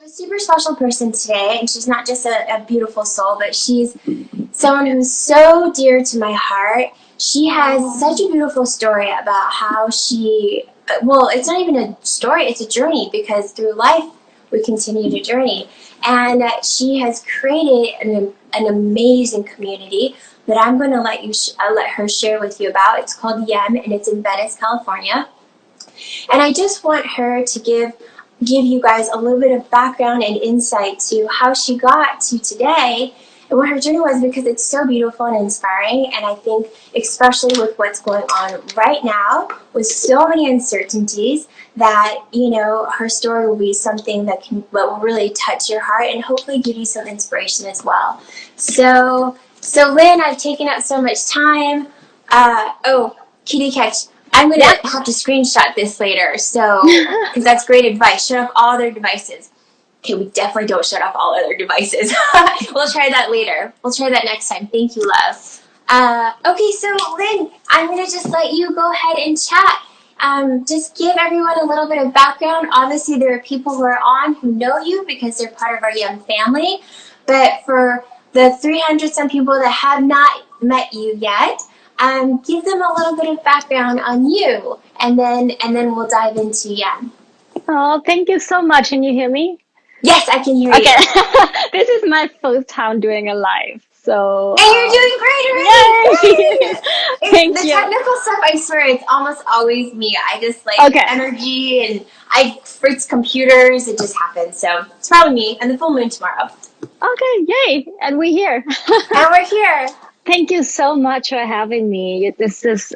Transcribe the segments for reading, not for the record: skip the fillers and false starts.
a super special person today, and she's not just a beautiful soul, but she's someone who's so dear to my heart. She has such a beautiful story about how well, it's not even a story, it's a journey, because through life we continue to journey. And she has created an amazing community that I'm going to let her share with you about. It's called YEM, and it's in Venice, California. And I just want her to give you guys a little bit of background and insight to how she got to today and what her journey was, because it's so beautiful and inspiring. And I think especially with what's going on right now with so many uncertainties, that her story will be something that will really touch your heart and hopefully give you some inspiration as well. So Lynn, I've taken up so much time. Kitty catch. I'm going to have to screenshot this later, because that's great advice. Shut off all other devices. Okay, we definitely don't shut off all other devices. We'll try that later. We'll try that next time. Thank you, love. Okay, so Lynn, I'm going to just let you go ahead and chat. Just give everyone a little bit of background. Obviously, there are people who are on who know you because they're part of our YEM family. But for the 300-some people that have not met you yet, give them a little bit of background on you, and then we'll dive into YEM. Oh, thank you so much. Can you hear me? Yes, I can hear you. Okay. This is my first time doing a live, so... And you're doing great already! Thank you. The technical stuff, I swear, it's almost always me. I just energy, and I freaks computers. It just happens. So it's probably me, and the full moon tomorrow. Okay, yay! And we're here. And we're here. Thank you so much for having me. This is,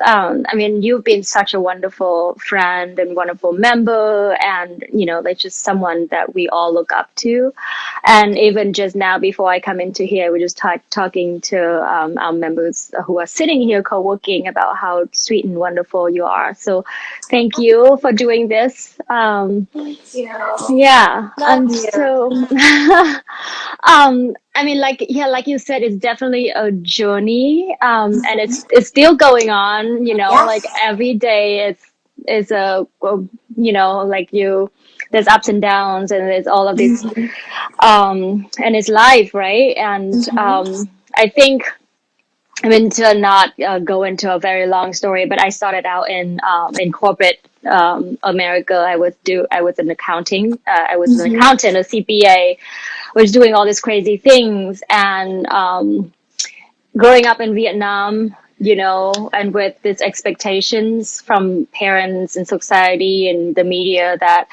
you've been such a wonderful friend and wonderful member, and, like just someone that we all look up to. And even just now, before I come into here, we're just talking to our members who are sitting here co-working about how sweet and wonderful you are. So thank you for doing this. Thank you. Yeah. Love you. So, like you said, it's definitely a journey, and it's still going on. Like every day, it's there's ups and downs, and there's all of these, and it's life, right? And I think. To not go into a very long story, but I started out in corporate America. I was in accounting. I was an accountant, a CPA, was doing all these crazy things, and growing up in Vietnam, and with these expectations from parents and society and the media that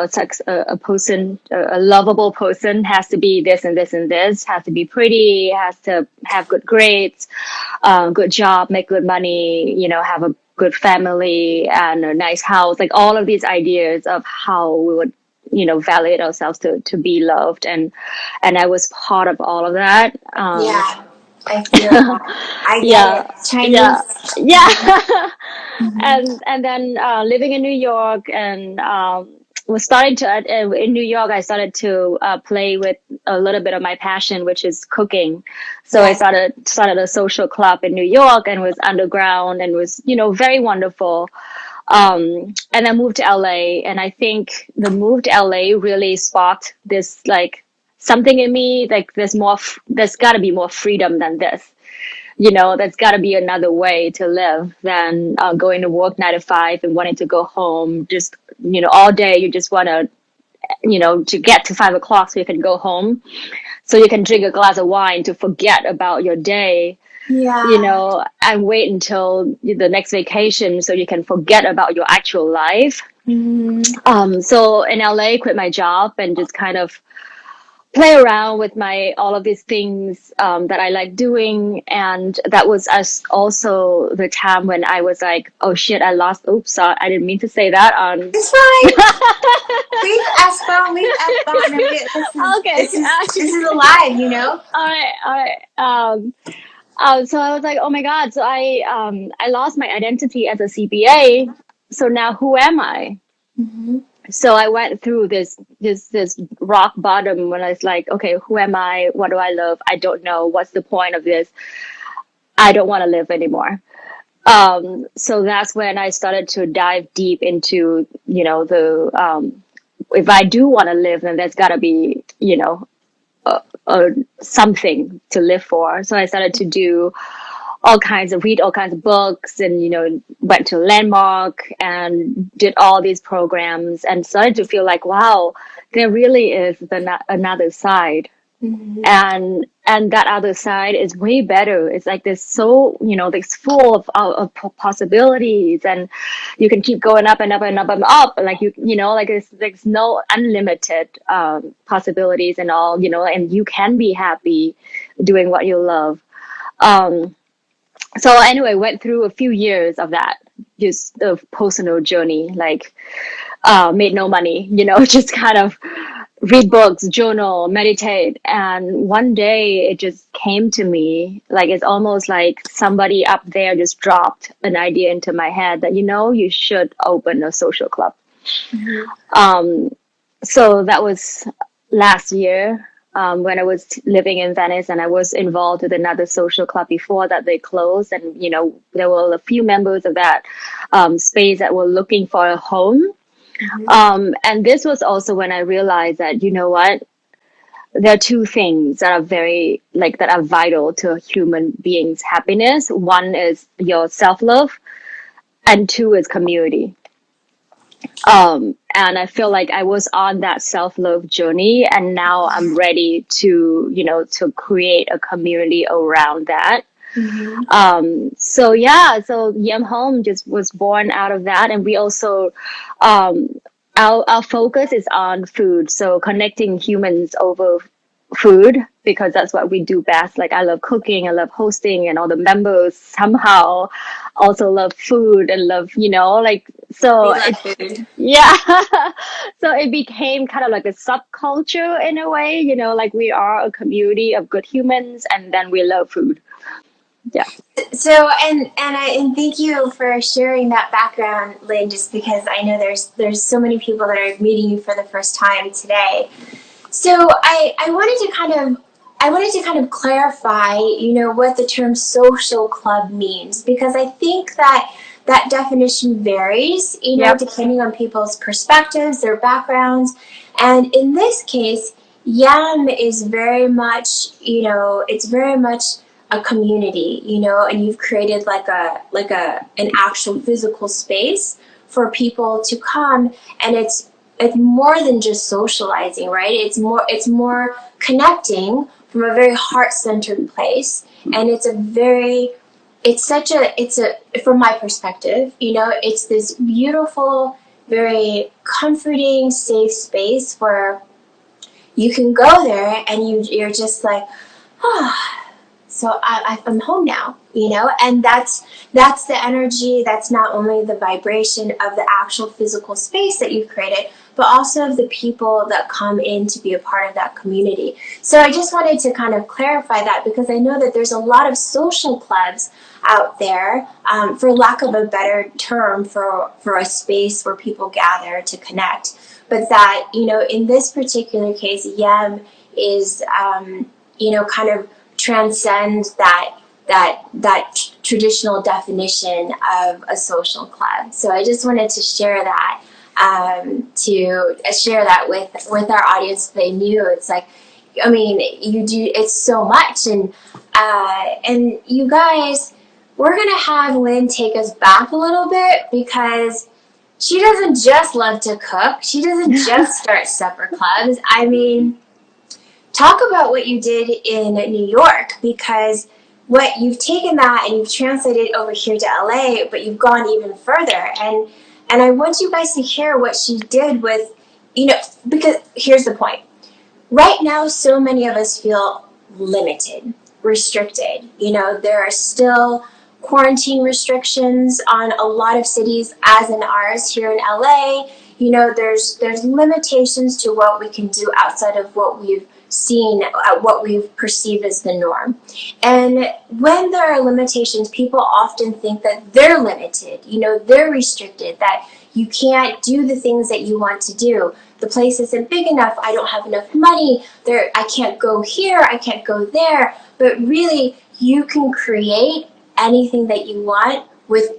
it's like a person, a lovable person has to be this and this and this, has to be pretty, has to have good grades, good job, make good money, have a good family and a nice house, like all of these ideas of how we would, validate ourselves to be loved. And I was part of all of that. I feel I get it. Chinese. Yeah. And then living in New York, and was starting to in New York, I started to play with a little bit of my passion, which is cooking. So I started a social club in New York, and was underground, and was very wonderful. And then moved to LA, and I think the move to LA really sparked this something in me, like there's got to be more freedom than this. There's got to be another way to live than going to work 9 to 5 and wanting to go home just, all day. You just want to, to get to 5 o'clock so you can go home, so you can drink a glass of wine to forget about your day. And wait until the next vacation so you can forget about your actual life. So in LA, quit my job and just kind of play around with all of these things that I like doing. And that was also the time when I was like, oh shit, sorry, I didn't mean to say that on. It's fine. Leave S-phone. Okay. This is alive, All right. So I was like, oh my God. So I lost my identity as a CPA. So now who am I? So I went through this rock bottom when I was like, okay, who am I? What do I love? I don't know. What's the point of this? I don't want to live anymore. So that's when I started to dive deep into, the if I do want to live, then there's got to be, something to live for. So I started to read all kinds of books, and, went to Landmark and did all these programs, and started to feel like, wow, there really is another side. Mm-hmm. And that other side is way better. It's like there's it's full of possibilities, and you can keep going up and up and up and up. Like like there's no unlimited possibilities and all, and you can be happy doing what you love. So anyway, went through a few years of that, just a personal journey, like made no money, just kind of read books, journal, meditate. And one day it just came to me, like it's almost like somebody up there just dropped an idea into my head that, you should open a social club. Mm-hmm. So that was last year. When I was living in Venice, and I was involved with another social club before that they closed. And, there were a few members of that space that were looking for a home. Mm-hmm. And this was also when I realized that, what, there are two things that are that are vital to human beings' happiness. One is your self-love, and two is community. And I feel like I was on that self-love journey, and now I'm ready to, to create a community around that. Mm-hmm. So YEM Home just was born out of that. And we also, our focus is on food. So connecting humans over food, because that's what we do best. Like I love cooking, I love hosting, and all the members somehow also love food and love, so food. Yeah. So it became kind of like a subculture in a way, like we are a community of good humans, and then we love food. Yeah. So and thank you for sharing that background, Lynn, just because I know there's so many people that are meeting you for the first time today. So I wanted to kind of clarify, what the term social club means, because I think that definition varies, Yep. depending on people's perspectives, their backgrounds. And in this case, YEM is very much, it's very much a community, and you've created like an actual physical space for people to come, and it's more than just socializing, right? It's more connecting from a very heart-centered place, and it's from my perspective, it's this beautiful, very comforting, safe space where you can go there and you're just like, so I'm home now, and that's the energy. That's not only the vibration of the actual physical space that you've created, but also of the people that come in to be a part of that community. So I just wanted to kind of clarify that, because I know that there's a lot of social clubs out there, for lack of a better term, for a space where people gather to connect. But that, in this particular case, YEM is, kind of transcends that traditional definition of a social club. So I just wanted to share that, with our audience. So they knew it's like, I mean, you do, it's so much. And you guys, we're gonna have Lynn take us back a little bit, because she doesn't just love to cook. She doesn't just start supper clubs. I mean, talk about what you did in New York, because what you've taken that and you've translated it over here to LA, but you've gone even further. And I want you guys to hear what she did with, because here's the point. Right now, so many of us feel limited, restricted. There are still quarantine restrictions on a lot of cities, as in ours here in LA. There's limitations to what we can do outside of what we've seen, what we've perceived as the norm. And when there are limitations, people often think that they're limited, they're restricted, that you can't do the things that you want to do. The place isn't big enough, I don't have enough money, I can't go here, I can't go there. But really, you can create anything that you want with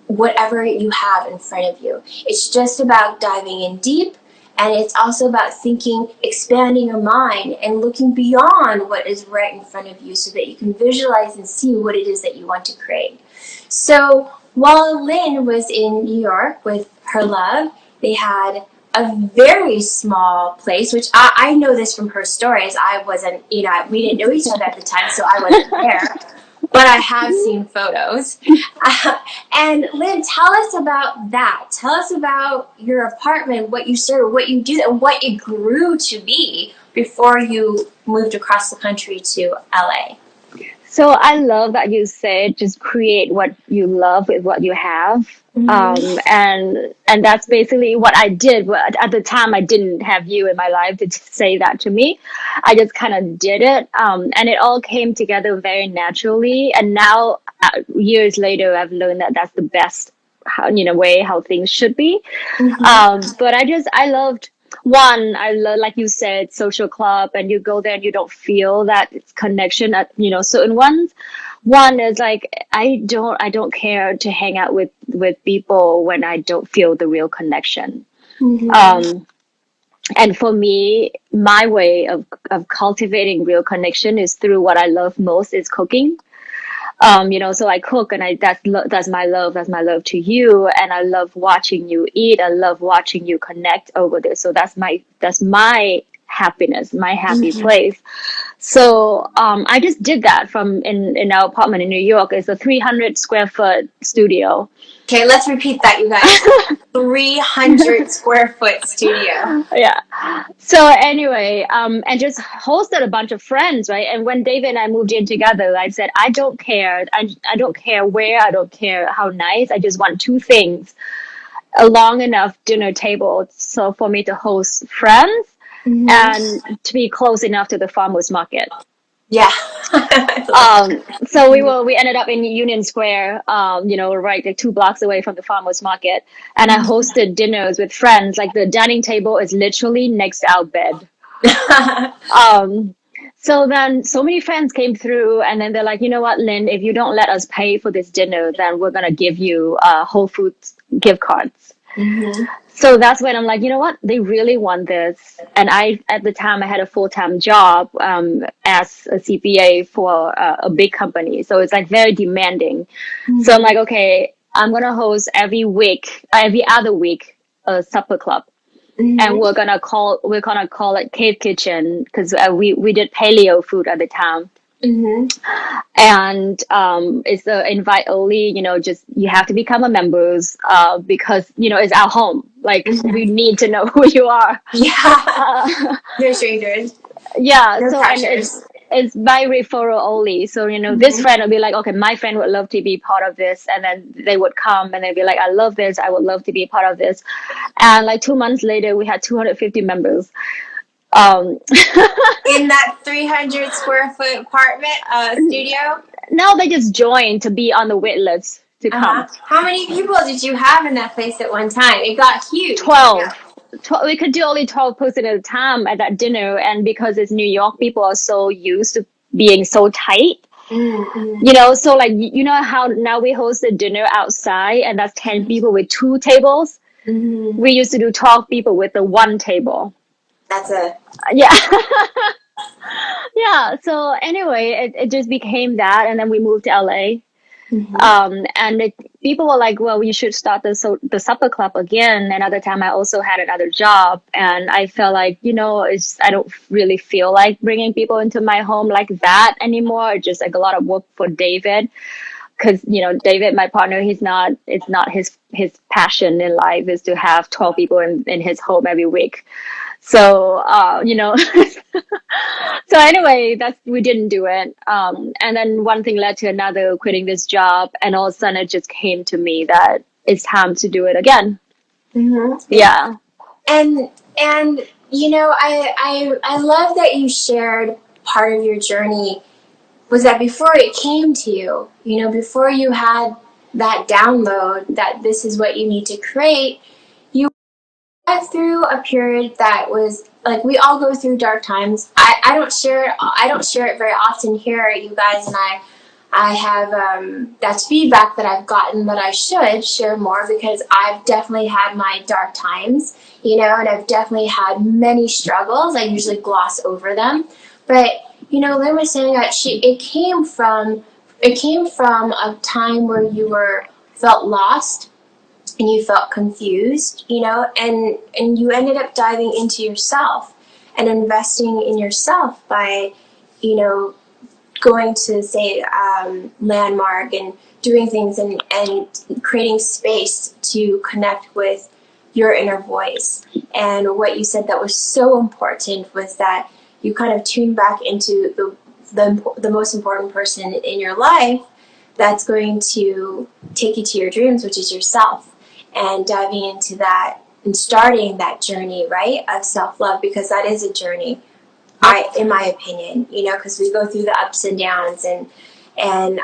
whatever you have in front of you. It's just about diving in deep And it's also about thinking, expanding your mind and looking beyond what is right in front of you so that you can visualize and see what it is that you want to create. So while Lynn was in New York with her love, they had a very small place, which I know this from her stories. I wasn't, we didn't know each other at the time, so I wasn't there. But I have seen photos. And Lynn, tell us about that. Tell us about your apartment, what you serve, what you do, and what it grew to be before you moved across the country to LA. So I love that you said just create what you love with what you have. And that's basically what I did. But at the time, I didn't have you in my life to say that to me. I just kind of did it. And it all came together very naturally. And now, years later, I've learned that that's the best, way how things should be. But I loved, one, I love, like you said, social club, and you go there and you don't feel that connection at, certain ones. One is like, I don't care to hang out with people when I don't feel the real connection. And for me, my way of cultivating real connection is through what I love most is cooking. So I cook, and that's my love. That's my love to you. And I love watching you eat. I love watching you connect over there. So that's my happiness, my happy place. So, I just did that in our apartment in New York. It's a 300 square foot studio. Okay, let's repeat that, you guys. 300 square foot studio. Yeah. So anyway, and just hosted a bunch of friends, right? And when David and I moved in together, I said, I don't care. I don't care where, I don't care how nice. I just want two things: a long enough dinner table so for me to host friends, and to be close enough to the farmers market. Yeah. So we ended up in Union Square, right like 2 blocks away from the farmers market. And I hosted dinners with friends. Like the dining table is literally next to our bed. So then so many friends came through, and then they're like, you know what, Lynn, if you don't let us pay for this dinner, then we're going to give you Whole Foods gift cards. So that's when I'm like, you know what? They really want this. And at the time, I had a full-time job as a CPA for a big company. So it's like very demanding. So I'm like, okay, I'm going to host every other week, a supper club. And we're gonna call it Cave Kitchen, because we did paleo food at the time. And it's the invite only, just you have to become a members because it's our home. Like we need to know who you are. Yeah. No strangers. Yeah. No So pressures. and it's by referral only. So this friend will be like, okay, my friend would love to be part of this, and then they would come and they'd be like, I love this, I would love to be a part of this. And like 2 months later, we had 250 members. In that 300 square foot apartment studio? Now they just joined to be on the wait list to come. How many people did you have in that place at one time? It got huge. 12. We could do only 12 person at a time at that dinner. And because it's New York, people are so used to being so tight. So like, how now we host a dinner outside, and that's 10 people with 2 tables. We used to do 12 people with the 1 table. That's a... Yeah. Yeah. So anyway, it just became that. And then we moved to LA. And people were like, well, you should start the supper club again. And at the time, I also had another job. And I felt like, I don't really feel like bringing people into my home like that anymore. It's just like a lot of work for David. Because, David, my partner, it's not his passion in life is to have 12 people in his home every week. So, so anyway, we didn't do it. And then one thing led to another, quitting this job. And all of a sudden it just came to me that it's time to do it again. Yeah. And, I love that you shared part of your journey was that before it came to you, before you had that download that this is what you need to create, you went through a period that was like, we all go through dark times. I don't share it very often here, you guys and I. I have that's feedback that I've gotten that I should share more, because I've definitely had my dark times, and I've definitely had many struggles. I usually gloss over them, but Lynn was saying that it came from a time where you felt lost and you felt confused, and you ended up diving into yourself and investing in yourself by, going to, say, Landmark and doing things, and creating space to connect with your inner voice. And what you said that was so important was that you kind of tune back into the most important person in your life that's going to take you to your dreams, which is yourself, and diving into that and starting that journey, right, of self-love, because that is a journey, in my opinion, because we go through the ups and downs, and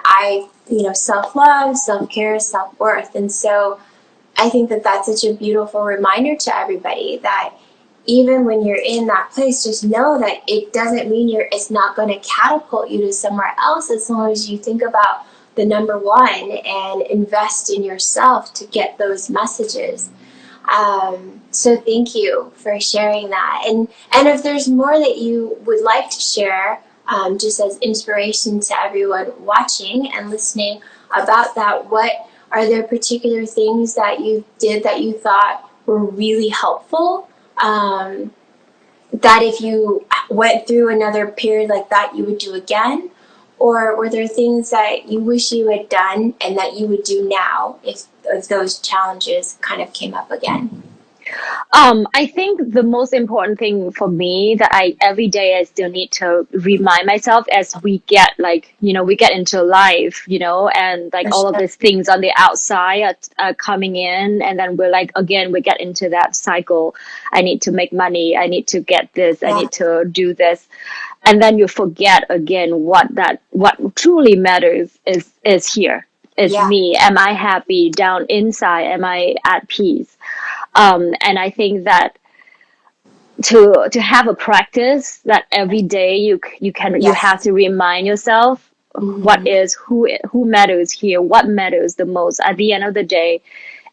self-love, self-care, self-worth. And so I think that that's such a beautiful reminder to everybody that even when you're in that place, just know that it doesn't mean it's not going to catapult you to somewhere else, as long as you think about the number one and invest in yourself to get those messages. So thank you for sharing that. And if there's more that you would like to share, just as inspiration to everyone watching and listening about that, what are there particular things that you did that you thought were really helpful? That if you went through another period like that, you would do again? Or were there things that you wish you had done and that you would do now if those challenges kind of came up again? I think the most important thing for me that every day I still need to remind myself, as we get we get into life, and like all of these things on the outside are coming in, and then we're like, again, we get into that cycle. I need to make money. I need to get this. I need to do this. And then you forget again what truly matters is here. Is me. Am I happy down inside? Am I at peace? And I think that to have a practice that every day you have to remind yourself who matters here, what matters the most. At the end of the day,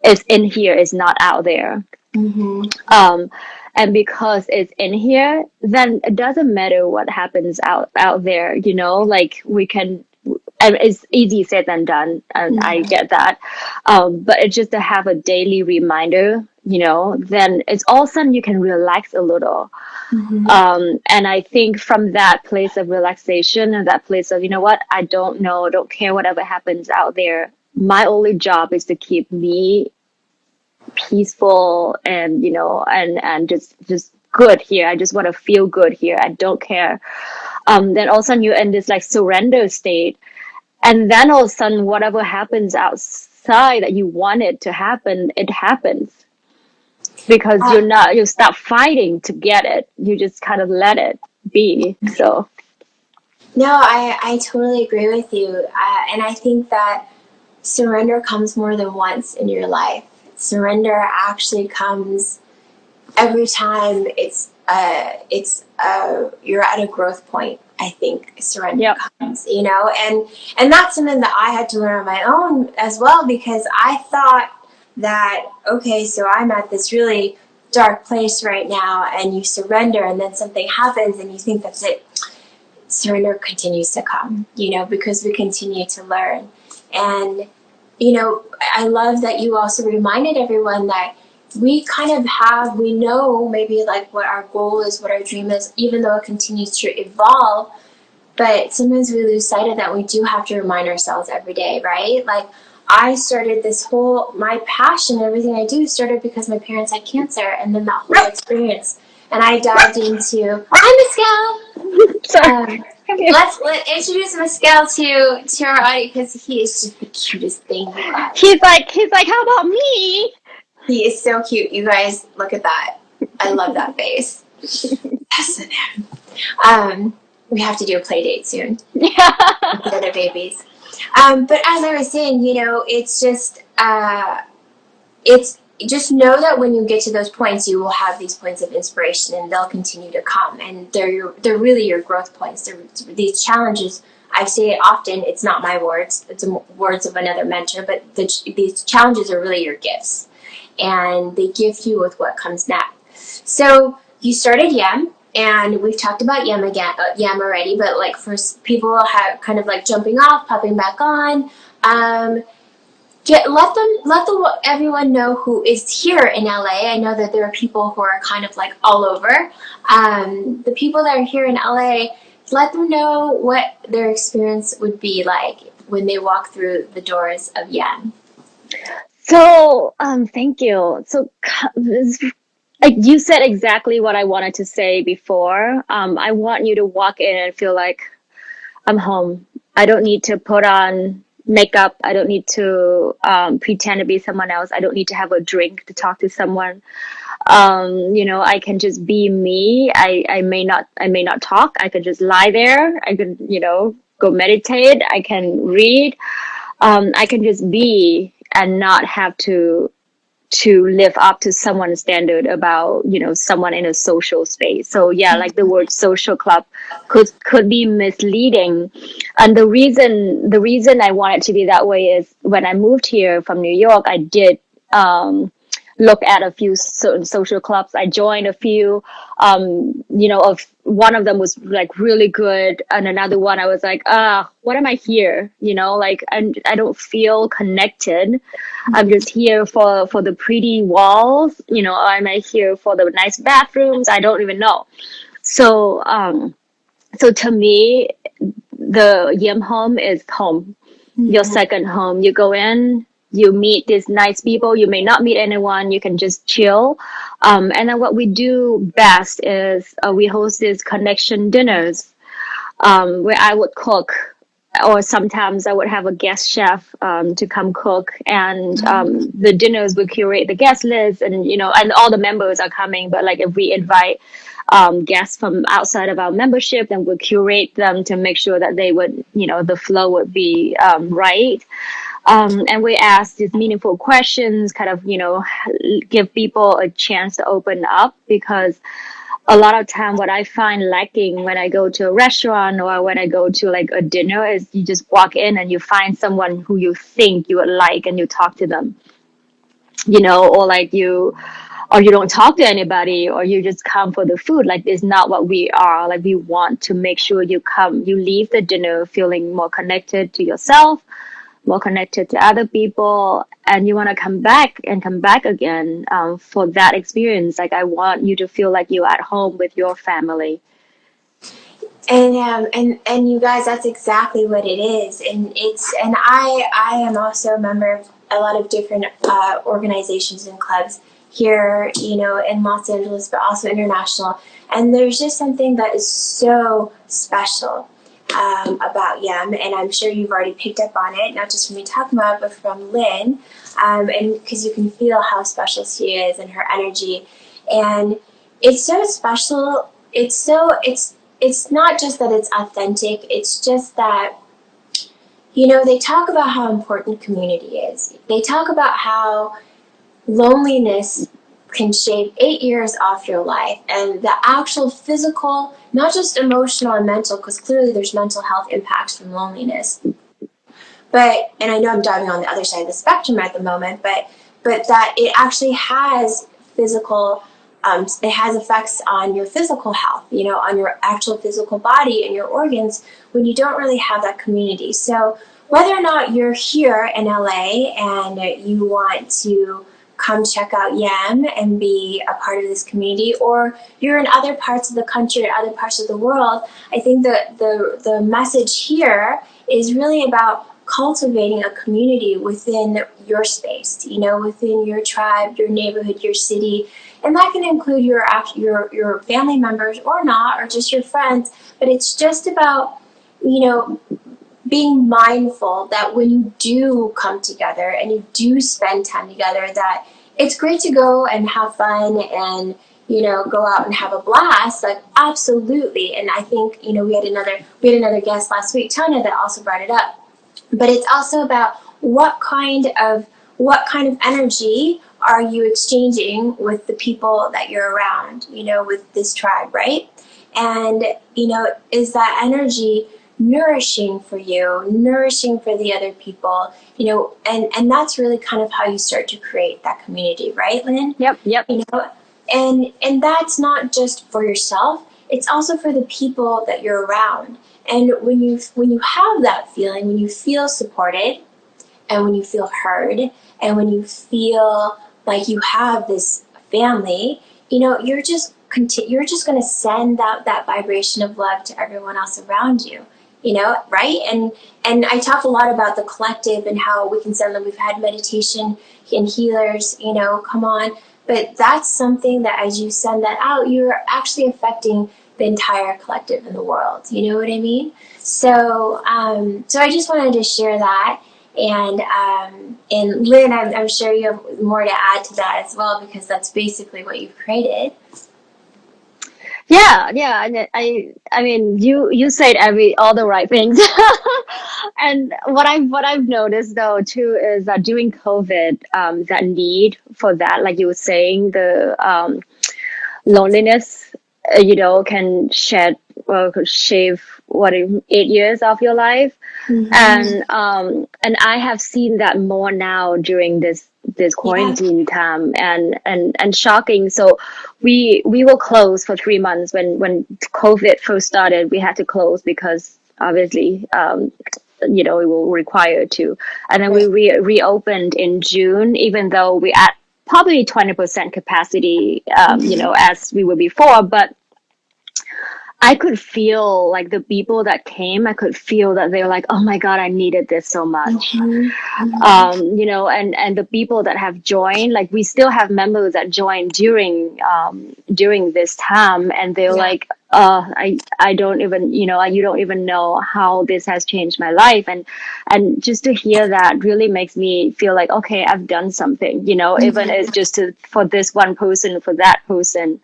it's in here, it's not out there. And because it's in here, then it doesn't matter what happens out there. Like we can. And it's easy said than done, and I get that. But it's just to have a daily reminder, then it's all of a sudden you can relax a little. And I think from that place of relaxation and that place of, what, I don't care whatever happens out there. My only job is to keep me peaceful and, and just good here. I just want to feel good here. I don't care. Then all of a sudden you're in this like surrender state. And then all of a sudden, whatever happens outside that you want it to happen, it happens. Because you stop fighting to get it. You just kind of let it be. So. No, I totally agree with you. And I think that surrender comes more than once in your life. Surrender actually comes every time you're at a growth point. I think surrender comes, and that's something that I had to learn on my own as well, because I thought that, okay, so I'm at this really dark place right now, and you surrender, and then something happens, and you think that's it. Surrender continues to come, because we continue to learn. And, I love that you also reminded everyone that we know maybe like what our goal is, what our dream is, even though it continues to evolve. But sometimes we lose sight of that. We do have to remind ourselves every day, right? Like I started my passion, everything I do started because my parents had cancer, and then that whole experience. And I dived into, hi, Mescal! Let's introduce Mescal to our audience, because he is just the cutest thing. He's like, how about me? He is so cute. You guys, look at that. I love that face. Yes, we have to do a play date soon. Yeah. With the other babies. But as I was saying, it's just know that when you get to those points, you will have these points of inspiration, and they'll continue to come. And they're really your growth points. These challenges I say it often, it's not my words, it's words of another mentor, but these challenges are really your gifts. And they gift you with what comes next. So you started YEM, and we've talked about YEM again, YEM already, but like for people have kind of like jumping off, popping back on, let everyone know who is here in LA. I know that there are people who are kind of like all over. The people that are here in LA, let them know what their experience would be like when they walk through the doors of YEM. So, thank you. So, like you said exactly what I wanted to say before. I want you to walk in and feel like I'm home. I don't need to put on makeup. I don't need to pretend to be someone else. I don't need to have a drink to talk to someone. I can just be me. I may not talk. I could just lie there. I could, go meditate. I can read. I can just be and not have to live up to someone's standard about, someone in a social space. So yeah, like the word social club could be misleading. And the reason I want it to be that way is when I moved here from New York, I did look at a few certain social clubs. I joined a few, of one of them was like really good. And another one, I was like, what am I here? Like I don't feel connected. I'm just here for the pretty walls. Am I here for the nice bathrooms? I don't even know. So to me, the YEM home is home, your second home. You go in, you meet these nice people. You may not meet anyone. You can just chill. And then what we do best is we host these connection dinners where I would cook, or sometimes I would have a guest chef to come cook, and the dinners would curate the guest list, and and all the members are coming. But like if we invite guests from outside of our membership, then we'll curate them to make sure that they would, the flow would be right. And we ask these meaningful questions, kind of, give people a chance to open up, because a lot of time what I find lacking when I go to a restaurant or when I go to like a dinner is you just walk in and you find someone who you think you would like and you talk to them, or you don't talk to anybody, or you just come for the food. Like, it's not what we are. Like, we want to make sure you leave the dinner feeling more connected to yourself, more connected to other people, and you want to come back again for that experience. Like, I want you to feel like you're at home with your family. And you guys, that's exactly what it is. And I am also a member of a lot of different organizations and clubs here, in Los Angeles, but also international. And there's just something that is so special about YEM, and I'm sure you've already picked up on it, not just from me talking about it, but from Lynn, and because you can feel how special she is and her energy. And it's so special. It's not just that it's authentic, it's just that, they talk about how important community is. They talk about how loneliness can shave 8 years off your life, and the actual physical, not just emotional and mental, because clearly there's mental health impacts from loneliness. And I know I'm diving on the other side of the spectrum at the moment, but that it actually has physical, it has effects on your physical health, on your actual physical body and your organs when you don't really have that community. So whether or not you're here in LA and you want to come check out YEM and be a part of this community, or you're in other parts of the country or other parts of the world, I think that the message here is really about cultivating a community within your space, within your tribe, your neighborhood, your city. And that can include your family members or not, or just your friends. But it's just about, being mindful that when you do come together and you do spend time together, that it's great to go and have fun and, go out and have a blast. Like, absolutely. And I think, we had another guest last week, Tanya, that also brought it up. But it's also about what kind of energy are you exchanging with the people that you're around, with this tribe, right? And, is that energy nourishing for you, nourishing for the other people, and that's really kind of how you start to create that community, right, Lynn? Yep. And that's not just for yourself, it's also for the people that you're around. And when you have that feeling, when you feel supported, and when you feel heard, and when you feel like you have this family, you're just going to send out that vibration of love to everyone else around you, right? And I talk a lot about the collective and how we can send them. We've had meditation and healers, come on. But that's something that as you send that out, you're actually affecting the entire collective in the world. You know what I mean? So I just wanted to share that. And Lynn, I'm sure you have more to add to that as well, because that's basically what you've created. Yeah, and I mean, you said all the right things. And what I've noticed though too is that during COVID, that need for that, like you were saying, the loneliness, can shed or could shave 8 years of your life. Mm-hmm. And I have seen that more now during this quarantine time, and shocking. So we were closed for 3 months when COVID first started. We had to close because obviously we were required to, and then we reopened in June, even though we at probably 20% capacity, as we were before. But I could feel like the people that came, I could feel that they were like, oh my God, I needed this so much. And the people that have joined, like we still have members that joined during this time, and they're like, I don't even, you don't even know how this has changed my life. And just to hear that really makes me feel like, okay, I've done something, even it's just for this one person, for that person.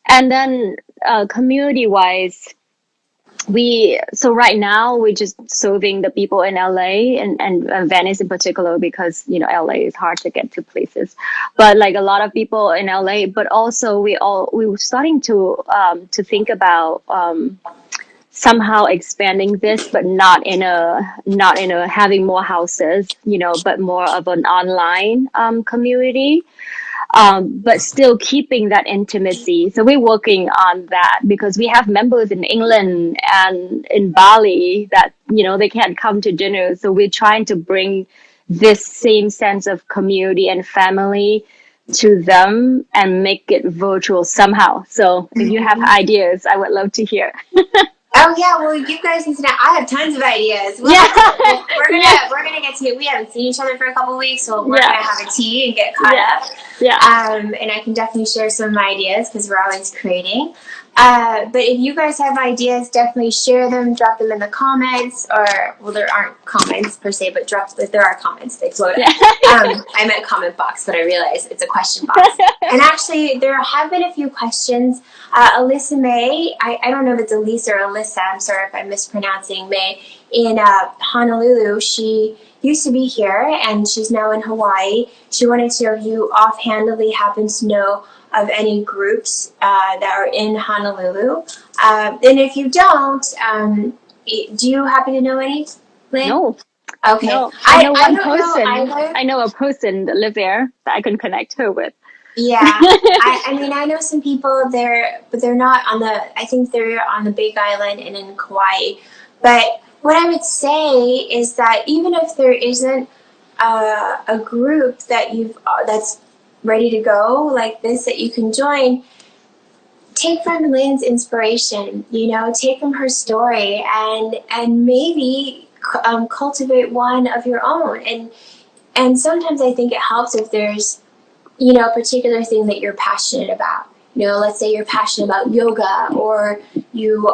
And then community wise, so right now we're just serving the people in LA and Venice in particular, because LA is hard to get to places, but like a lot of people in LA. But also we were starting to think about somehow expanding this, but not in a having more houses, but more of an online community. But still keeping that intimacy. So we're working on that, because we have members in England and in Bali that, they can't come to dinner. So we're trying to bring this same sense of community and family to them and make it virtual somehow. So if you have ideas, I would love to hear. Oh yeah, well you guys need to know. I have tons of ideas. We're gonna get to. We haven't seen each other for a couple of weeks, so we're gonna have a tea and get caught up. And I can definitely share some of my ideas because we're always creating. But if you guys have ideas, definitely share them. Drop them in the comments, or well, there aren't comments per se, but there are comments. They float up. I meant comment box, but I realized it's a question box. And actually, there have been a few questions. Alyssa May, I don't know if it's Elisa or Alyssa, I'm sorry if I'm mispronouncing, May, in Honolulu. She used to be here and she's now in Hawaii. She wanted to know if you offhandedly happen to know of any groups that are in Honolulu. And if you don't, do you happen to know any, Lynn? No. Okay. No, I know one person. I know a person that lives there that I can connect her with. Yeah, I mean, I know some people there, but they're not I think they're on the Big Island and in Kauai. But what I would say is that even if there isn't a group that's ready to go like this that you can join, take from Lynn's inspiration, take from her story, and maybe cultivate one of your own. And sometimes I think it helps if there's a particular thing that you're passionate about. Let's say you're passionate about yoga, or you're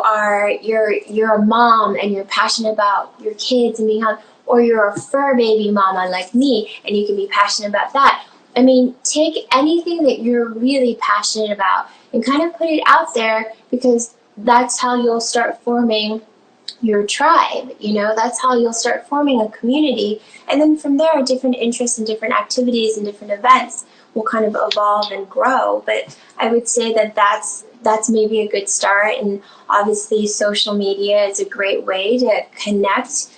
a mom and you're passionate about your kids and being healthy, or you're a fur baby mama like me and you can be passionate about that. I mean, take anything that you're really passionate about and kind of put it out there, because that's how you'll start forming your tribe. That's how you'll start forming a community. And then from there, different interests and different activities and different events will kind of evolve and grow. But I would say that that's that's maybe a good start. And obviously, social media is a great way to connect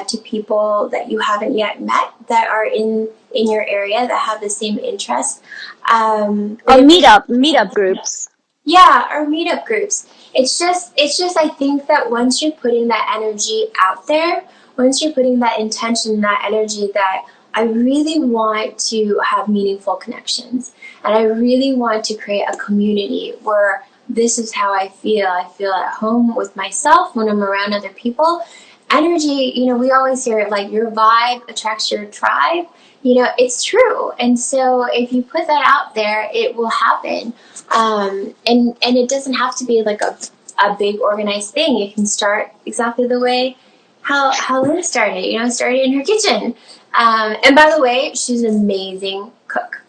to people that you haven't yet met that are in your area that have the same interests. Or meetup groups. Yeah, or meetup groups. It's just I think that once you're putting that energy out there, once you're putting that intention, that energy that I really want to have meaningful connections and I really want to create a community where this is how I feel. I feel at home with myself when I'm around other people. Energy, we always hear it like your vibe attracts your tribe. It's true. And so if you put that out there, it will happen. And it doesn't have to be like a big organized thing. It can start exactly the way how Lynn started, started in her kitchen. And by the way, she's an amazing cook.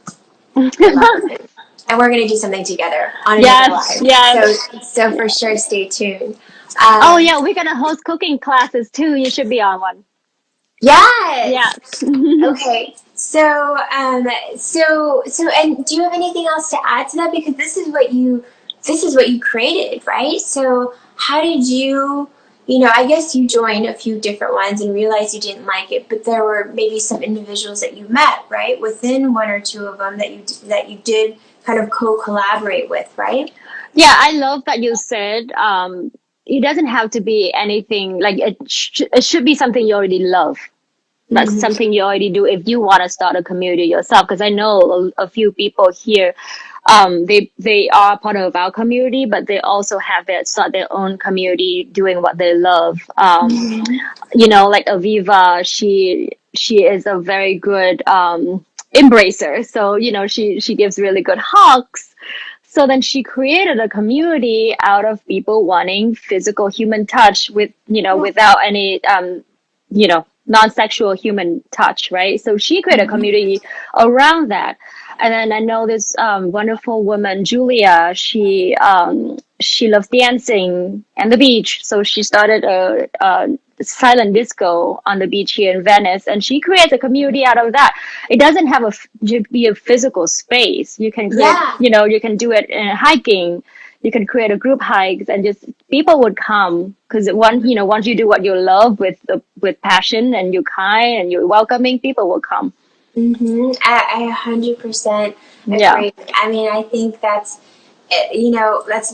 And we're going to do something together on another live. Yes. So for sure, stay tuned. Oh yeah, we're gonna host cooking classes too. You should be on one. Yes. Yeah. Okay. So, and do you have anything else to add to that? Because this is what you created, right? So, how did you, I guess you joined a few different ones and realized you didn't like it, but there were maybe some individuals that you met, right, within one or two of them that you did kind of co-collaborate with, right? Yeah, I love that you said it doesn't have to be anything like it should be something you already love. That's something you already do if you want to start a community yourself. Because I know a few people here, they are part of our community, but they also have start their own community doing what they love. Like Aviva, she is a very good embracer. So she gives really good hugs. So then she created a community out of people wanting physical human touch without any non-sexual human touch, right? So she created a community around that. And then I know this wonderful woman, Julia, she loves dancing and the beach. So she started a silent disco on the beach here in Venice, and she creates a community out of that. It doesn't have to be a physical space. You can create, you can do it in hiking. You can create a group hikes, and just people would come because once you do what you love with passion and you're kind and you're welcoming, people will come. I 100% agree. Yeah. I mean, I think that's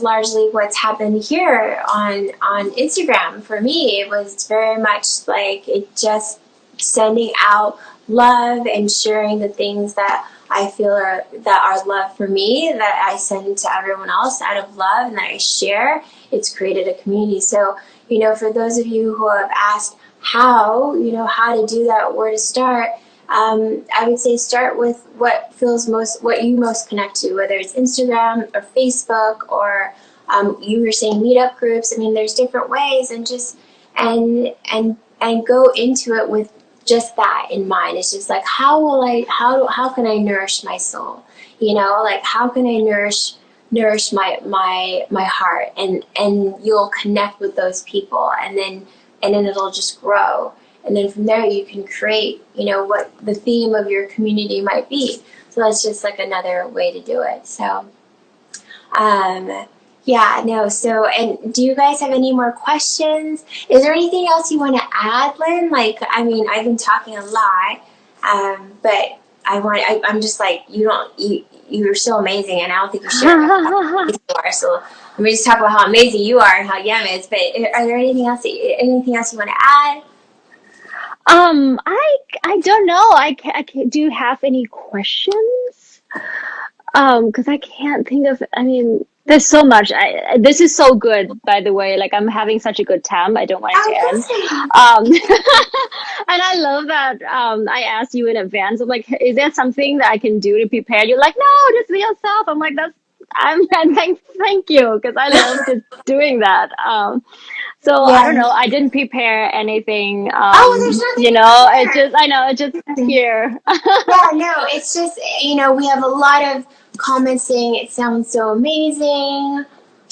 largely what's happened here on Instagram for me. It was very much like it just sending out love and sharing the things that I feel are love for me, that I send to everyone else out of love and that I share. It's created a community. So, for those of you who have asked how to do that, where to start, I would say start with what you most connect to, whether it's Instagram or Facebook or you were saying meetup groups. I mean, there's different ways, and just and go into it with just that in mind. It's just like how can I nourish my soul? Like how can I nourish my heart, and you'll connect with those people, and then it'll just grow. And then from there, you can create, what the theme of your community might be. So that's just like another way to do it. So, So, and do you guys have any more questions? Is there anything else you want to add, Lynn? Like, I mean, I've been talking a lot, but I'm just like, you're so amazing, and I don't think you share how amazing you are. So let me just talk about how amazing you are and how YEM is. But are there anything else you want to add? I don't know. Do you have any questions? Because I can't think of. I mean, there's so much. This is so good, by the way. Like I'm having such a good time. I don't want it to end. And I love that. I asked you in advance. I'm like, is there something that I can do to prepare? You're like, no, just be yourself. I'm like, thank you, because I love just doing that. So I don't know. I didn't prepare anything. There's nothing. It's just here. It's just we have a lot of comments saying it sounds so amazing.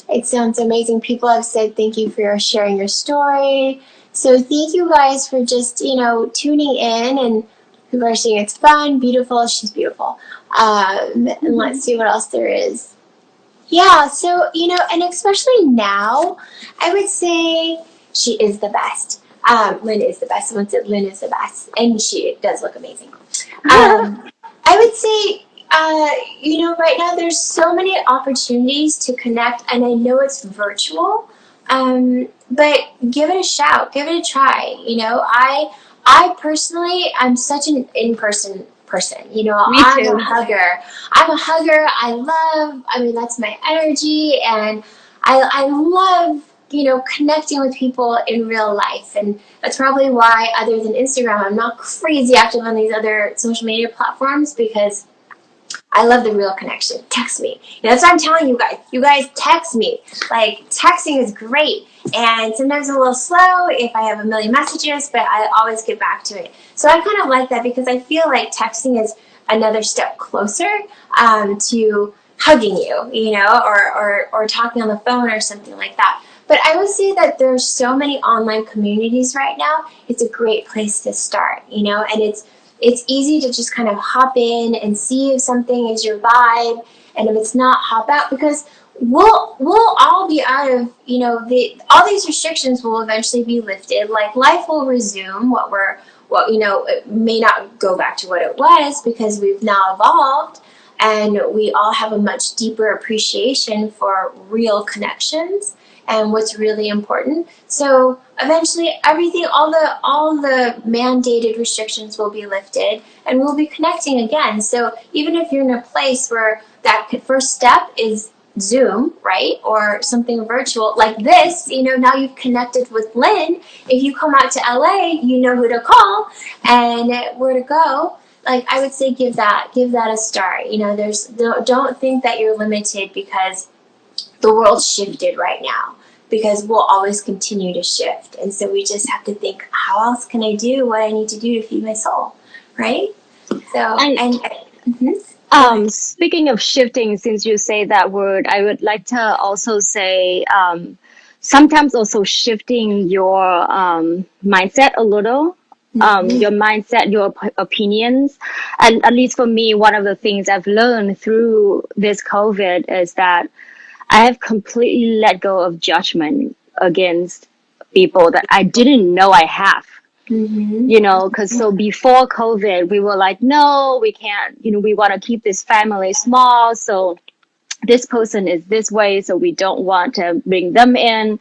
It sounds amazing. People have said thank you for sharing your story. So thank you guys for just tuning in, and people are saying it's fun, beautiful. She's beautiful. And let's see what else there is. Yeah, so, and especially now, I would say she is the best. Lynn is the best. Someone said Lynn is the best, and she does look amazing. I would say, right now there's so many opportunities to connect, and I know it's virtual, but give it a shout, give it a try. I personally, I'm such an in-person person. Me I'm a too. hugger. I'm a hugger. That's my energy, and I love, connecting with people in real life. And that's probably why, other than Instagram, I'm not crazy active on these other social media platforms, because I love the real connection. Text me. That's what I'm telling you guys. You guys text me. Like, texting is great. And sometimes I'm a little slow if I have a million messages, but I always get back to it. So I kind of like that, because I feel like texting is another step closer to hugging you, or talking on the phone or something like that. But I would say that there's so many online communities right now. It's a great place to start, and it's easy to just kind of hop in and see if something is your vibe, and if it's not, hop out, because we'll all be out of, all these restrictions will eventually be lifted. Like, life will resume. It may not go back to what it was, because we've now evolved, and we all have a much deeper appreciation for real connections and what's really important. So eventually, everything, all the mandated restrictions will be lifted, and we'll be connecting again. So even if you're in a place where that first step is Zoom, right, or something virtual like this, now you've connected with Lynn. If you come out to LA, you know who to call and where to go. Like, I would say, give that a start. Don't think that you're limited, because the world's shifted right now, because we'll always continue to shift. And so we just have to think, how else can I do what I need to do to feed my soul, right? So, Speaking of shifting, since you say that word, I would like to also say sometimes also shifting your mindset a little. Your mindset, your opinions. And at least for me, one of the things I've learned through this COVID is that I have completely let go of judgment against people that I didn't know I have. Because so before COVID, we were like, no, we can't, we want to keep this family small. So this person is this way, so we don't want to bring them in.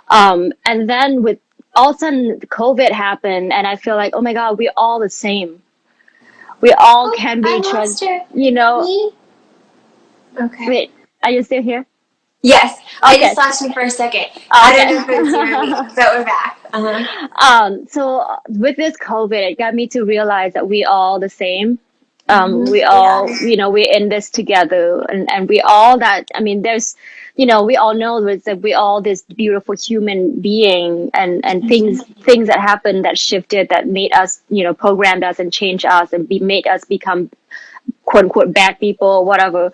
And then with all of a sudden COVID happened, and I feel like, oh my God, we're all the same. We all can be trusted, Me? Okay. Wait, are you still here? Yes, I Okay. just lost you for a second. Okay. I don't know if it was you or me, but we're back. So with this COVID, it got me to realize that we all the same. We all, we're in this together, and we all that, there's, we all know that we all this beautiful human being, and things that happened, that shifted, that made us, programmed us and changed us, and made us become quote unquote bad people, whatever.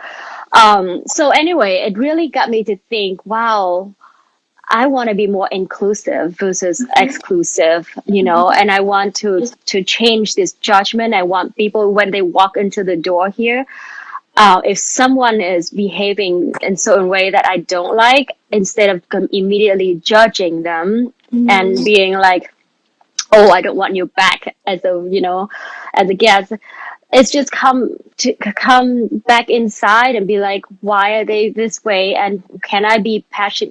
So anyway, it really got me to think, wow, I want to be more inclusive versus exclusive, and I want to change this judgment. I want people, when they walk into the door here, if someone is behaving in a certain way that I don't like, instead of immediately judging them and being like, oh, I don't want you back as as a guest. It's just come back inside and be like, why are they this way? And can I be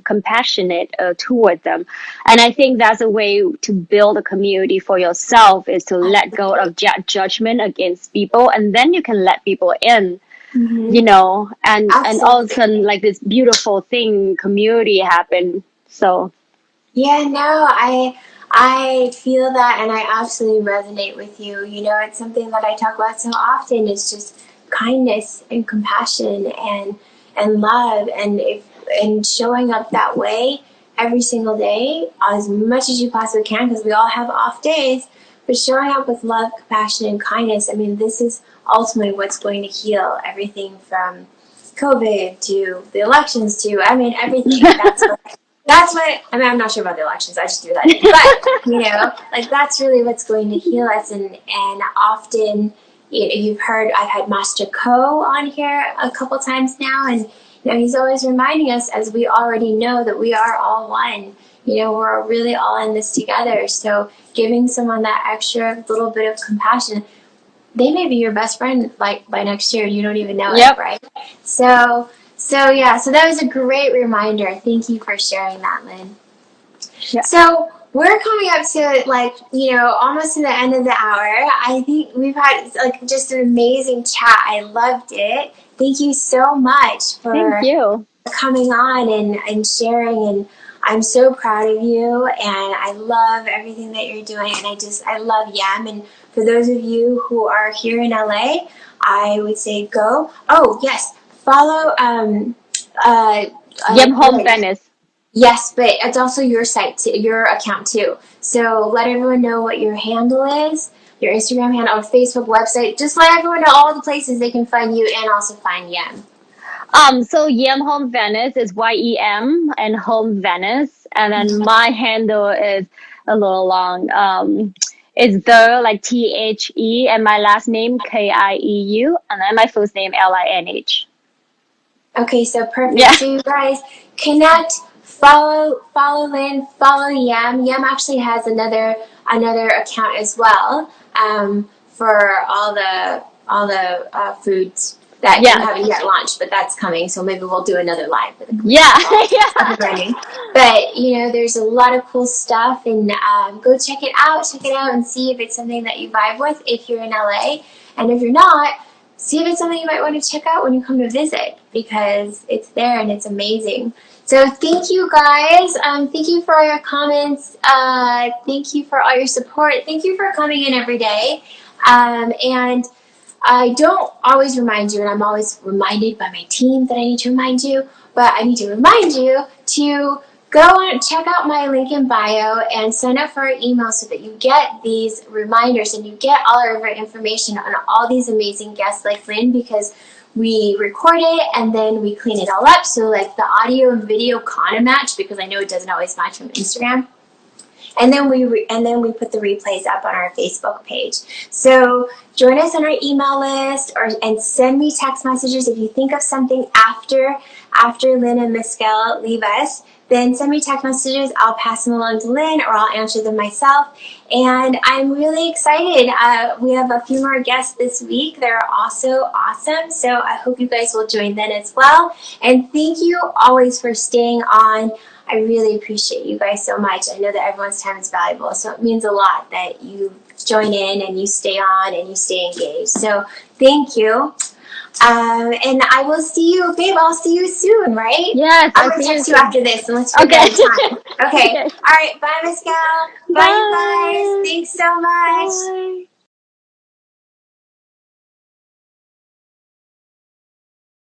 compassionate toward them? And I think that's a way to build a community for yourself, is to let go of judgment against people. And then you can let people in, and all of a sudden, like, this beautiful thing, community happen. So. Yeah, no, I feel that, and I absolutely resonate with you. It's something that I talk about so often. It's just kindness and compassion and love, and showing up that way every single day, as much as you possibly can, because we all have off days. But showing up with love, compassion, and kindness. This is ultimately what's going to heal everything, from COVID to the elections to everything. I'm not sure about the elections. I just threw that in. But, that's really what's going to heal us. And often, you've heard, I've had Master Ko on here a couple times now. And, he's always reminding us, as we already know, that we are all one. We're really all in this together. So giving someone that extra little bit of compassion, they may be your best friend like by next year. You don't even know it, right? So that was a great reminder. Thank you for sharing that, Lynn. Yeah. So we're coming up to almost to the end of the hour. I think we've had just an amazing chat. I loved it. Thank you so much for coming on and sharing, and I'm so proud of you, and I love everything that you're doing, and I love YEM. And for those of you who are here in LA, I would say go. Oh yes, follow YEM Home Venice. Yes, but it's also your site too, your account too. So let everyone know what your handle is, your Instagram handle, or Facebook, website. Just let everyone know all the places they can find you and also find YEM. So YEM Home Venice is YEM and Home Venice, and then my handle is a little long. It's THE and my last name KIEU, and then my first name LINH. Okay, so perfect. Yeah. So you guys connect, follow Lynn, follow YEM. YEM actually has another account as well for all the foods that you haven't yet launched, but that's coming. So maybe we'll do another live. For the But there's a lot of cool stuff, and go check it out and see if it's something that you vibe with if you're in LA, and if you're not, see if it's something you might want to check out when you come to visit, because it's there and it's amazing. So thank you guys. Thank you for all your comments. Thank you for all your support. Thank you for coming in every day. And I don't always remind you, and I'm always reminded by my team that I need to remind you, but I need to remind you to go and check out my link in bio and sign up for our email so that you get these reminders and you get all of our information on all these amazing guests like Lynn, because we record it and then we clean it all up. So the audio and video kind of match, because I know it doesn't always match from Instagram. And then we put the replays up on our Facebook page. So join us on our email list, and send me text messages if you think of something after Lynn and Miskell leave us. Then send me text messages. I'll pass them along to Lynn, or I'll answer them myself. And I'm really excited. We have a few more guests this week. They're also awesome. So I hope you guys will join then as well. And thank you always for staying on. I really appreciate you guys so much. I know that everyone's time is valuable, so it means a lot that you join in and you stay on and you stay engaged. So thank you. And I will see you, babe. I'll see you soon, right? Yes. I'm going to text you after this, and let's figure out time. Okay. All right. Bye, Miskell. Bye, you guys. Thanks so much. Bye.